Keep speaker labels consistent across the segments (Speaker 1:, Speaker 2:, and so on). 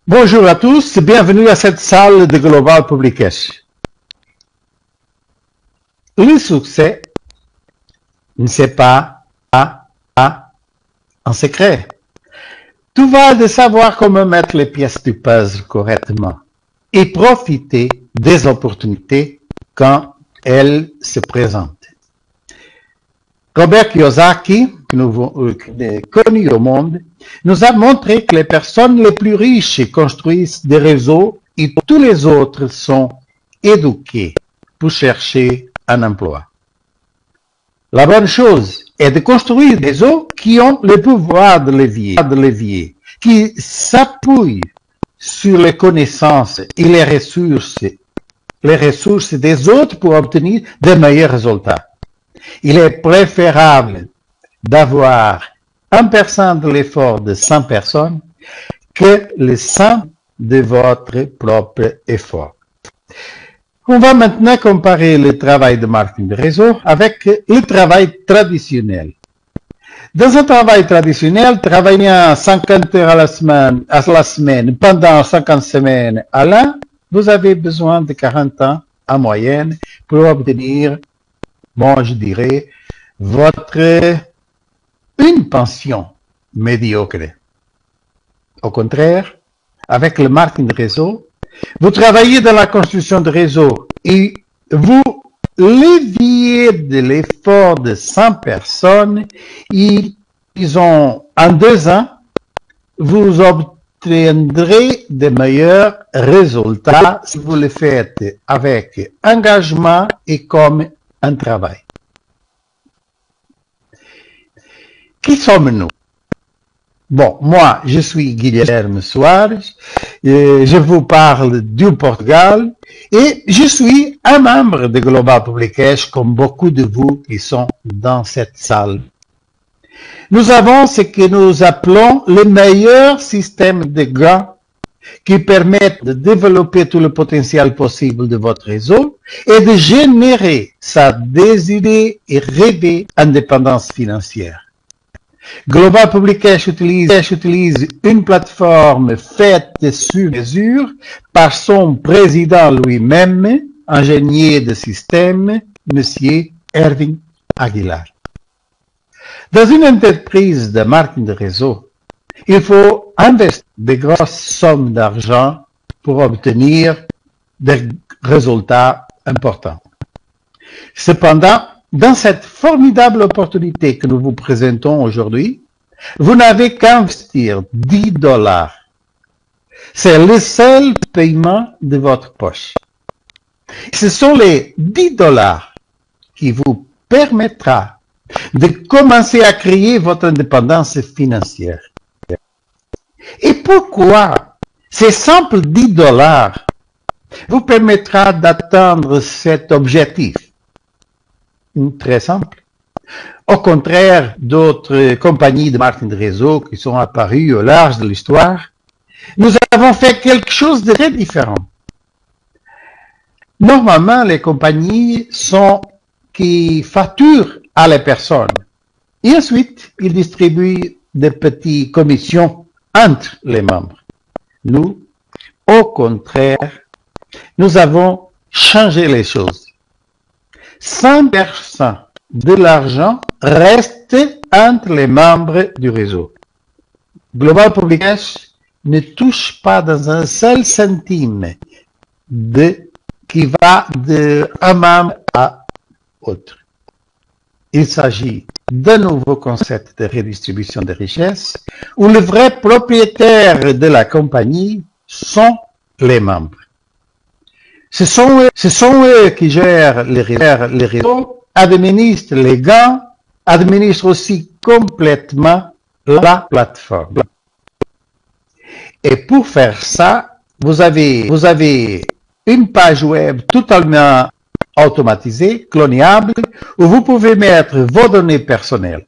Speaker 1: Bonjour à tous, bienvenue à cette salle de Global Publication. Le succès ne c'est pas un secret. Tout va de savoir comment mettre les pièces du puzzle correctement et profiter des opportunités quand elles se présentent. Robert Kiyosaki, connu au monde, nous a montré que les personnes les plus riches construisent des réseaux et tous les autres sont éduqués pour chercher un emploi. La bonne chose est de construire des réseaux qui ont le pouvoir de levier, qui s'appuient sur les connaissances et les ressources des autres pour obtenir de meilleurs résultats. Il est préférable d'avoir 1% de l'effort de 100 personnes que le 100 de votre propre effort. On va maintenant comparer le travail de marketing de réseau avec le travail traditionnel. Dans un travail traditionnel, travaillant 50 heures à la semaine pendant 50 semaines à l'an, vous avez besoin de 40 ans en moyenne pour obtenir, je dirais, une pension médiocre. Au contraire, avec le marketing de réseau, vous travaillez dans la construction de réseau et vous leviez de l'effort de 100 personnes et en 2 ans, vous obtiendrez de meilleurs résultats si vous le faites avec engagement et comme un travail. Qui sommes-nous? Moi, je suis Guilherme Soares, je vous parle du Portugal et je suis un membre de Global Publication comme beaucoup de vous qui sont dans cette salle. Nous avons ce que nous appelons le meilleur système de gains qui permettent de développer tout le potentiel possible de votre réseau et de générer sa désirée et rêvée indépendance financière. Global Publication utilise une plateforme faite sur mesure par son président lui-même, ingénieur de système, M. Erwin Aguilar. Dans une entreprise de marketing de réseau, il faut investir de grosses sommes d'argent pour obtenir des résultats importants. Cependant, dans cette formidable opportunité que nous vous présentons aujourd'hui, vous n'avez qu'à investir $10. C'est le seul paiement de votre poche. Ce sont les $10 qui vous permettra de commencer à créer votre indépendance financière. Et pourquoi ces simples $10 vous permettra d'atteindre cet objectif? Très simple. Au contraire d'autres compagnies de marketing de réseau qui sont apparues au large de l'histoire, nous avons fait quelque chose de très différent. Normalement, les compagnies sont qui facturent à les personnes et ensuite ils distribuent des petites commissions entre les membres. Nous, au contraire, nous avons changé les choses. 100% de l'argent reste entre les membres du réseau. Global Publication ne touche pas dans un seul centime qui va d'un membre à l'autre. Il s'agit d'un nouveau concept de redistribution des richesses où le vrai propriétaire de la compagnie sont les membres. Ce sont eux qui gèrent les réseaux, administrent les gains, administrent aussi complètement la plateforme. Et pour faire ça, vous avez une page web totalement automatisée, clonable, où vous pouvez mettre vos données personnelles.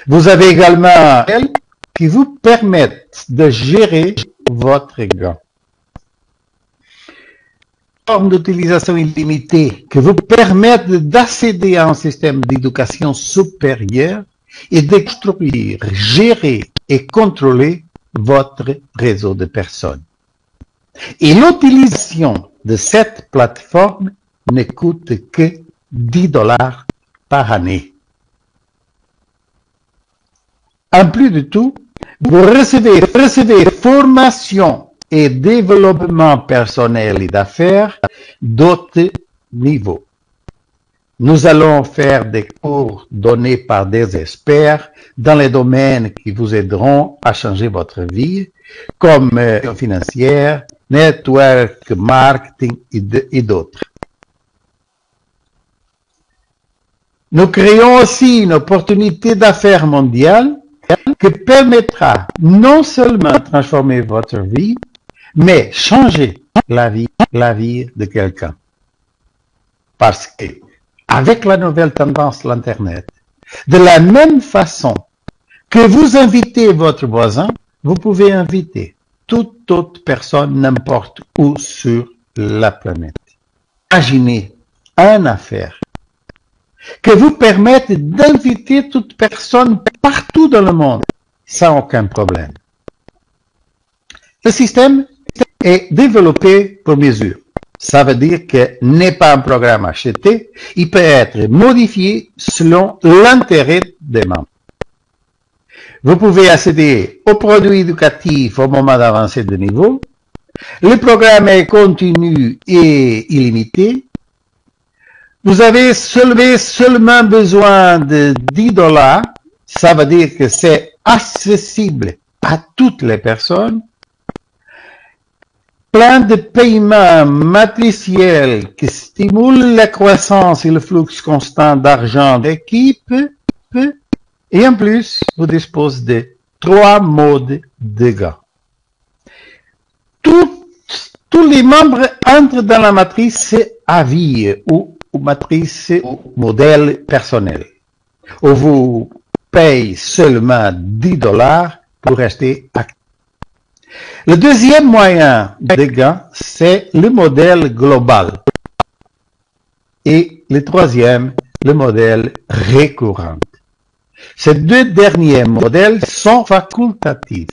Speaker 1: Vous avez également elles qui vous permettent de gérer votre gain. Forme d'utilisation illimitée qui vous permettent d'accéder à un système d'éducation supérieure et d'extruire, gérer et contrôler votre réseau de personnes. Et l'utilisation de cette plateforme ne coûte que 10 dollars par année. En plus de tout, vous recevez formation et développement personnel et d'affaires d'autres niveaux. Nous allons faire des cours donnés par des experts dans les domaines qui vous aideront à changer votre vie, comme financière, network marketing et d'autres. Nous créons aussi une opportunité d'affaires mondiale qui permettra non seulement de transformer votre vie, mais changer la vie de quelqu'un. Parce que, avec la nouvelle tendance de l'Internet, de la même façon que vous invitez votre voisin, vous pouvez inviter toute autre personne n'importe où sur la planète. Imaginez une affaire que vous permette d'inviter toute personne partout dans le monde sans aucun problème. Le système est développé pour mesure. Ça veut dire que n'est pas un programme acheté, il peut être modifié selon l'intérêt des membres. Vous pouvez accéder aux produits éducatifs au moment d'avancer de niveau. Le programme est continu et illimité. Vous avez seulement besoin de 10 dollars. Ça veut dire que c'est accessible à toutes les personnes. Plein de paiements matriciels qui stimulent la croissance et le flux constant d'argent d'équipe. Et en plus, vous disposez de 3 modes de gain. Tous les membres entrent dans la matrice à vie ou matrice ou modèle personnel, où vous payez seulement 10 dollars pour rester actif. Le deuxième moyen de gain, c'est le modèle global. Et le troisième, le modèle récurrent. Ces deux derniers modèles sont facultatifs.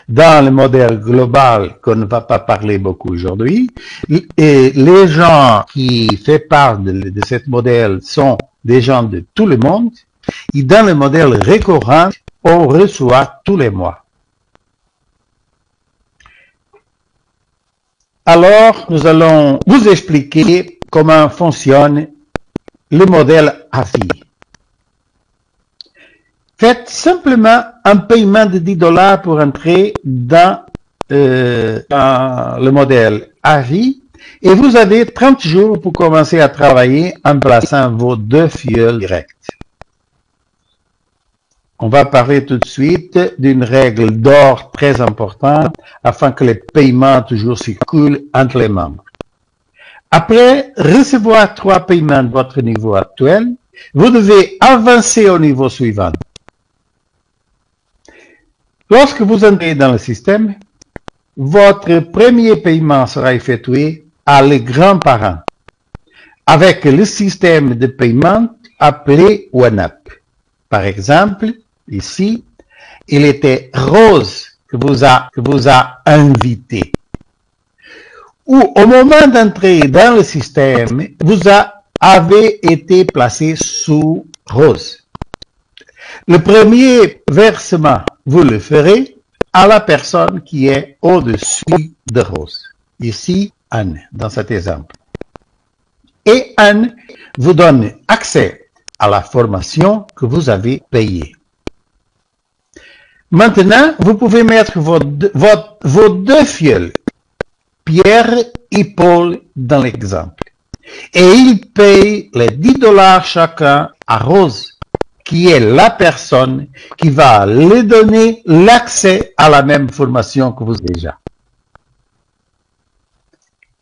Speaker 1: Dans le modèle global, qu'on ne va pas parler beaucoup aujourd'hui, les gens qui font part de ce modèle sont des gens de tout le monde. Et dans le modèle récurrent, on reçoit tous les mois. Alors, nous allons vous expliquer comment fonctionne le modèle à vie. Faites simplement un paiement de 10 dollars pour entrer dans le modèle à vie et vous avez 30 jours pour commencer à travailler en plaçant vos 2 fioles directes. On va parler tout de suite d'une règle d'or très importante afin que les paiements toujours circulent entre les membres. Après recevoir 3 paiements de votre niveau actuel, vous devez avancer au niveau suivant. Lorsque vous entrez dans le système, votre premier paiement sera effectué à les grands-parents avec le système de paiement appelé OneUp. Par exemple, ici, il était Rose que vous a invité. Ou au moment d'entrer dans le système, vous avez été placé sous Rose. Le premier versement, vous le ferez à la personne qui est au-dessus de Rose. Ici, Anne, dans cet exemple. Et Anne vous donne accès à la formation que vous avez payée. Maintenant, vous pouvez mettre vos 2 fioles, Pierre et Paul, dans l'exemple. Et ils payent les 10 dollars chacun à Rose, qui est la personne qui va leur donner l'accès à la même formation que vous déjà.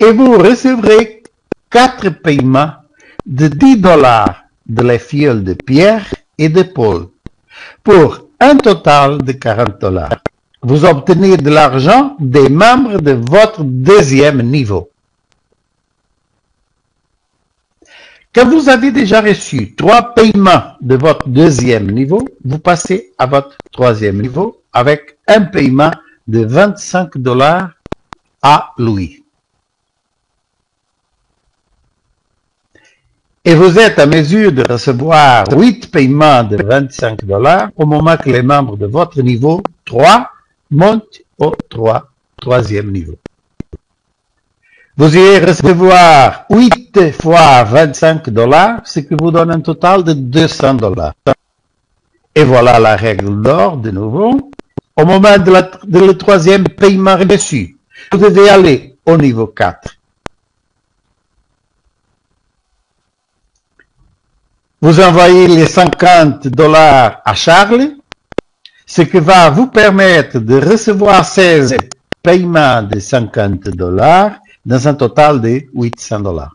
Speaker 1: Et vous recevrez 4 paiements de 10 dollars de les fioles de Pierre et de Paul, pour un total de 40 dollars. Vous obtenez de l'argent des membres de votre deuxième niveau. Quand vous avez déjà reçu 3 paiements de votre deuxième niveau, vous passez à votre troisième niveau avec un paiement de 25 dollars à lui. Et vous êtes à mesure de recevoir 8 paiements de $25 au moment que les membres de votre niveau 3 montent au troisième niveau. Vous irez recevoir 8 fois $25, ce qui vous donne un total de $200. Et voilà la règle d'or de nouveau. Au moment de le troisième paiement reçu, vous devez aller au niveau 4. Vous envoyez les $50 à Charles, ce qui va vous permettre de recevoir 16 paiements de $50 dans un total de $800.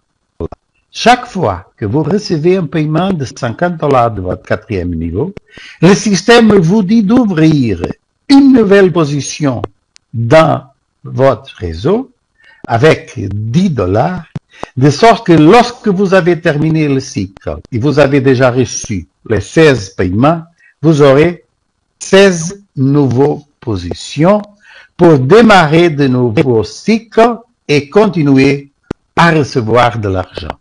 Speaker 1: Chaque fois que vous recevez un paiement de $50 de votre quatrième niveau, le système vous dit d'ouvrir une nouvelle position dans votre réseau avec $10, de sorte que lorsque vous avez terminé le cycle et vous avez déjà reçu les 16 paiements, vous aurez 16 nouvelles positions pour démarrer de nouveaux cycles et continuer à recevoir de l'argent.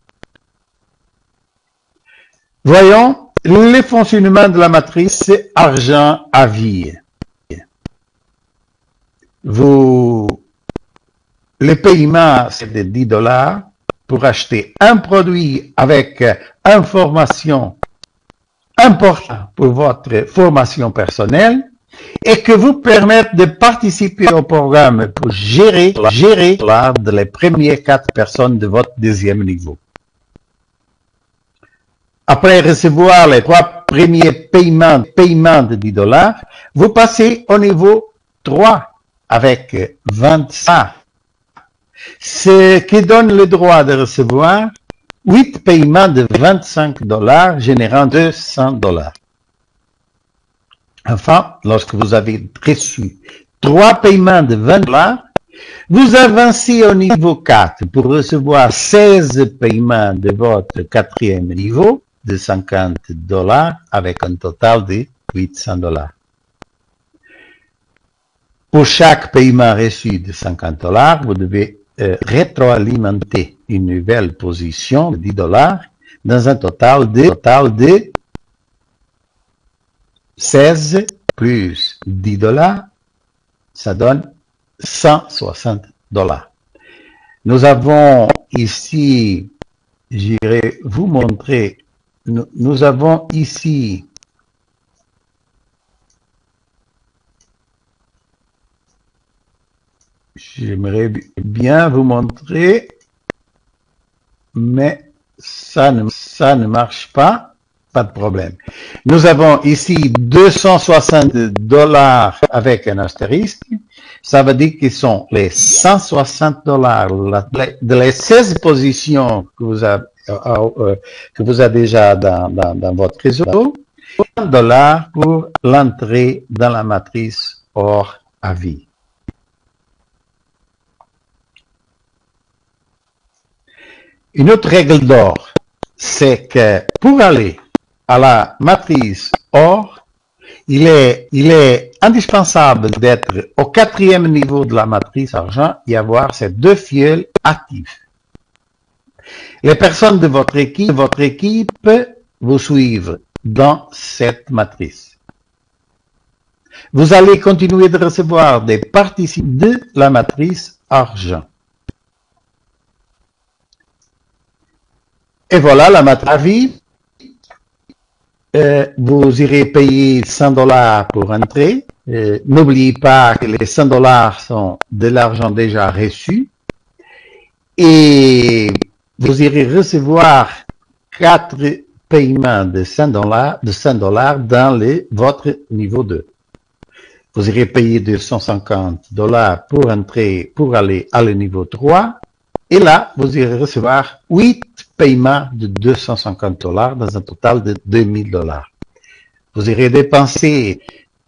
Speaker 1: Voyons le fonctionnement de la matrice argent à vie. Le paiement, c'est de $10 pour acheter un produit avec information importante pour votre formation personnelle et que vous permette de participer au programme pour gérer de les premières 4 personnes de votre deuxième niveau. Après recevoir les 3 premiers paiements de $10, vous passez au niveau 3 avec 25, ce qui donne le droit de recevoir 8 paiements de $25 générant $200. Enfin, lorsque vous avez reçu 3 paiements de $20, vous avancez au niveau 4 pour recevoir 16 paiements de votre quatrième niveau de $50 avec un total de $800. Pour chaque paiement reçu de $50, vous devez rétroalimenter une nouvelle position de $10 dans un total de 16 plus $10, ça donne $160. Nous avons ici, j'irai vous montrer, nous avons ici j'aimerais bien vous montrer, mais ça ne marche pas, pas de problème. Nous avons ici $260 avec un astérisque, ça veut dire qu'ils sont les $160 de les 16 positions que vous avez déjà dans votre réseau, $1 pour l'entrée dans la matrice or à vie. Une autre règle d'or, c'est que pour aller à la matrice or, il est indispensable d'être au 4e niveau de la matrice argent et avoir ces 2 fioles actifs. Les personnes de votre équipe vous suivent dans cette matrice. Vous allez continuer de recevoir des participants de la matrice argent. Et voilà la matrice à vie. Vous irez payer $100 pour entrer. N'oubliez pas que les $100 sont de l'argent déjà reçu. Et vous irez recevoir 4 paiements de $100 dans votre niveau 2. Vous irez payer $250 pour entrer, pour aller à le niveau 3. Et là, vous irez recevoir 8 paiements de $250 dans un total de $2000. Vous irez dépenser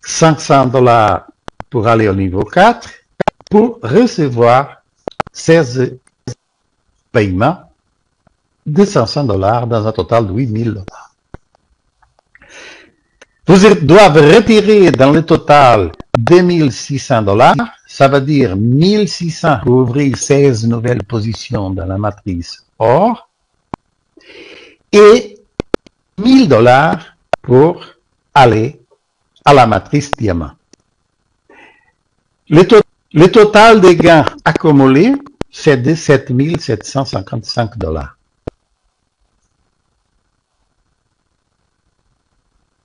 Speaker 1: $500 pour aller au niveau 4 pour recevoir 16 paiements de $500 dans un total de $8000. Vous devez retirer dans le total $2600, ça veut dire 1600 pour ouvrir 16 nouvelles positions dans la matrice or et $1000 pour aller à la matrice diamant. Le total des gains accumulés, c'est de $7,755.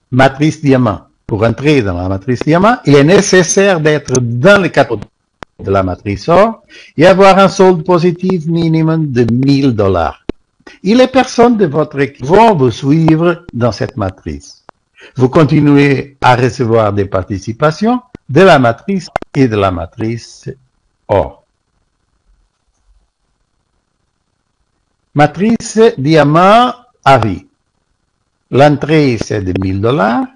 Speaker 1: Matrice diamant. Pour entrer dans la matrice diamant, il est nécessaire d'être dans le cadre de la matrice or et avoir un solde positif minimum de $1000. Et les personnes de votre équipe vont vous suivre dans cette matrice. Vous continuez à recevoir des participations de la matrice et de la matrice or. Matrice diamant à vie. L'entrée, c'est de $1000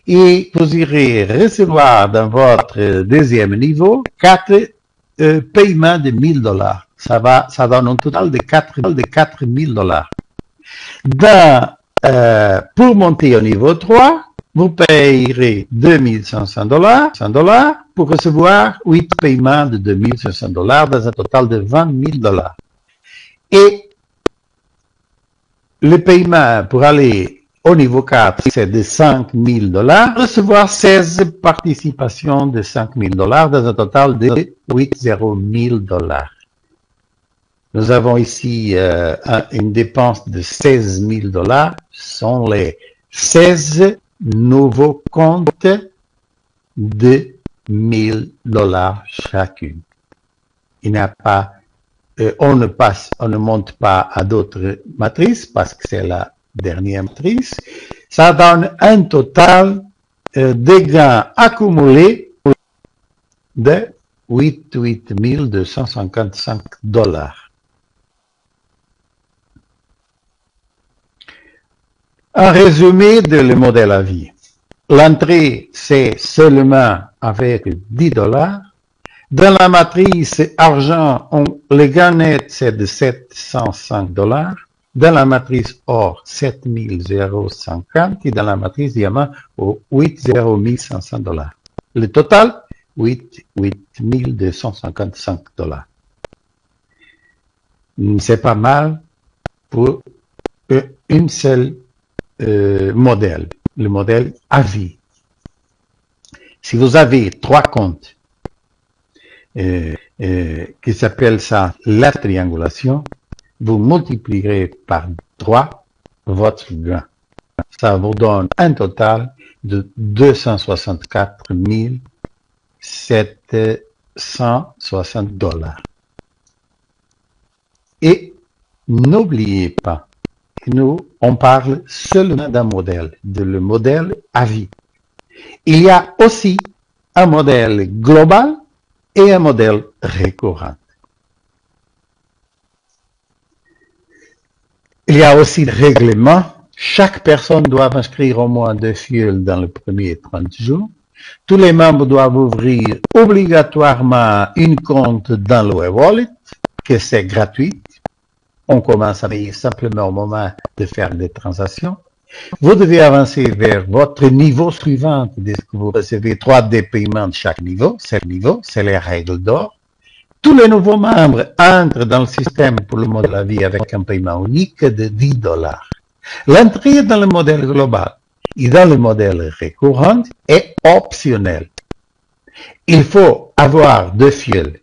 Speaker 1: et vous irez recevoir dans votre deuxième niveau 4 paiements de $1000. Ça donne un total de $4,000. Pour monter au niveau 3, vous payerez $2,500 pour recevoir 8 paiements de $2,500 dans un total de $20,000. Et le paiement pour aller au niveau 4, c'est de $5,000, recevoir 16 participations de $5,000 dans un total de $80,000. Nous avons ici une dépense de $16,000, sont les 16 nouveaux comptes de $1,000 chacune. Il n'y a pas, on ne monte pas à d'autres matrices parce que c'est la dernière matrice. Ça donne un total de gains accumulés de $8,255. Un résumé de le modèle à vie. L'entrée, c'est seulement avec $10. Dans la matrice argent, le gain net, c'est de $705. Dans la matrice or, $7,050. Et dans la matrice diamant, $8,500. Le total, $8,255. C'est pas mal pour une seule modèle, le modèle à vie. Si vous avez 3 comptes qui s'appellent ça la triangulation, vous multiplierez par 3 votre gain. Ça vous donne un total de $264,760. Et n'oubliez pas, nous, on parle seulement d'un modèle, de le modèle à vie. Il y a aussi un modèle global et un modèle récurrent. Il y a aussi le règlement. Chaque personne doit inscrire au moins 2 fioles dans les premiers 30 jours. Tous les membres doivent ouvrir obligatoirement une compte dans le web wallet, que c'est gratuit. On commence à payer simplement au moment de faire des transactions. Vous devez avancer vers votre niveau suivant, dès que vous recevez 3 paiements de chaque niveau, c'est les règles d'or. Tous les nouveaux membres entrent dans le système pour le modèle à vie avec un paiement unique de $10. L'entrée dans le modèle global et dans le modèle récurrent est optionnelle. Il faut avoir 2 fioles.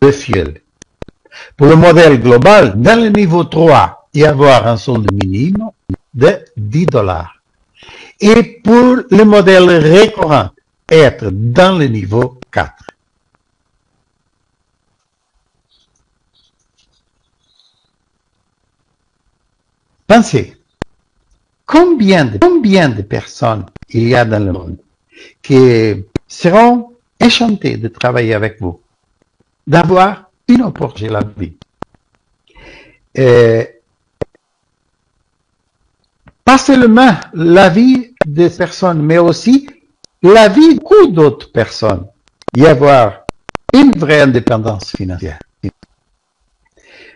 Speaker 1: Pour le modèle global, dans le niveau 3, et avoir un solde minimum de $10. Et pour le modèle récurrent, être dans le niveau 4. Pensez, combien de personnes il y a dans le monde qui seront enchantées de travailler avec vous, d'avoir une opportunité de la vie. Pas seulement la vie des personnes, mais aussi la vie de beaucoup d'autres personnes, y avoir une vraie indépendance financière.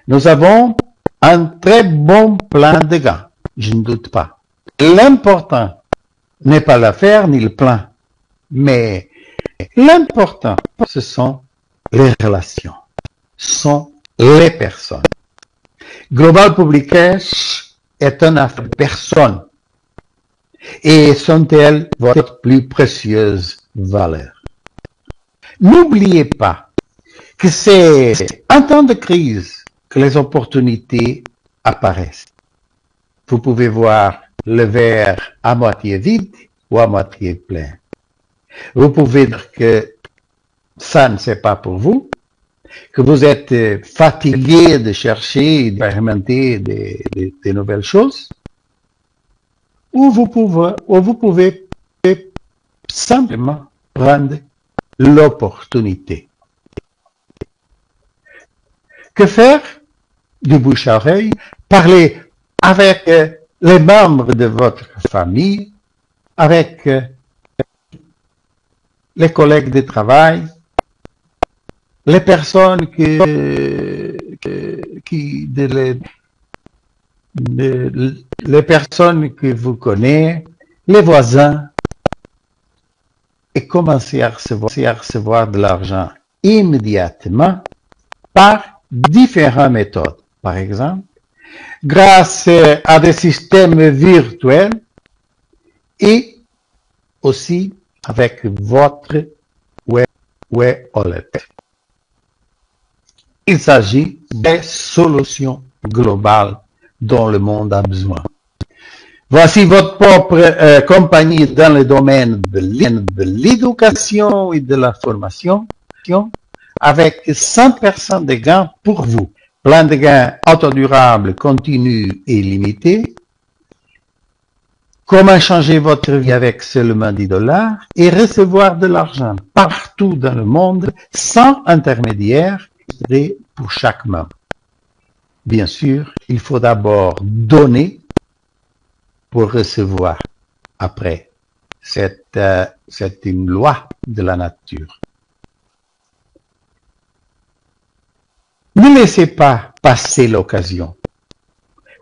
Speaker 1: Nous avons un très bon plan de gains, je ne doute pas. L'important n'est pas l'affaire ni le plan, mais l'important, ce sont les relations, sont les personnes. Global Publications est une affaire de personnes et sont-elles votre plus précieuse valeur. N'oubliez pas que c'est en temps de crise que les opportunités apparaissent. Vous pouvez voir le verre à moitié vide ou à moitié plein. Vous pouvez dire que ça ne c'est pas pour vous, que vous êtes fatigué de chercher et d'expérimenter des nouvelles choses, ou vous pouvez simplement prendre l'opportunité. Que faire? Du bouche à oreille, parler avec les membres de votre famille, avec les collègues de travail, les personnes les personnes que vous connaissez, les voisins, et commencer à recevoir de l'argent immédiatement par différentes méthodes. Par exemple, grâce à des systèmes virtuels et aussi avec votre web wallet. Il s'agit des solutions globales dont le monde a besoin. Voici votre propre compagnie dans le domaine de l'éducation et de la formation avec 100% de gains pour vous. Plan de gains autodurable, continu et limité. Comment changer votre vie avec seulement $10 et recevoir de l'argent partout dans le monde sans intermédiaire pour chaque membre. Bien sûr, il faut d'abord donner pour recevoir après. C'est une loi de la nature. Ne laissez pas passer l'occasion.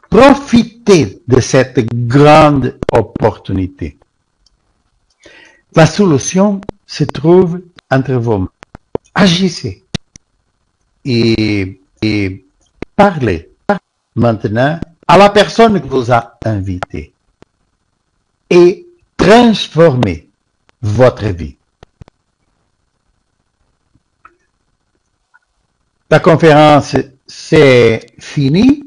Speaker 1: Profitez de cette grande opportunité. La solution se trouve entre vos mains. Agissez et parlez maintenant à la personne qui vous a invité et transformez votre vie. La conférence c'est fini.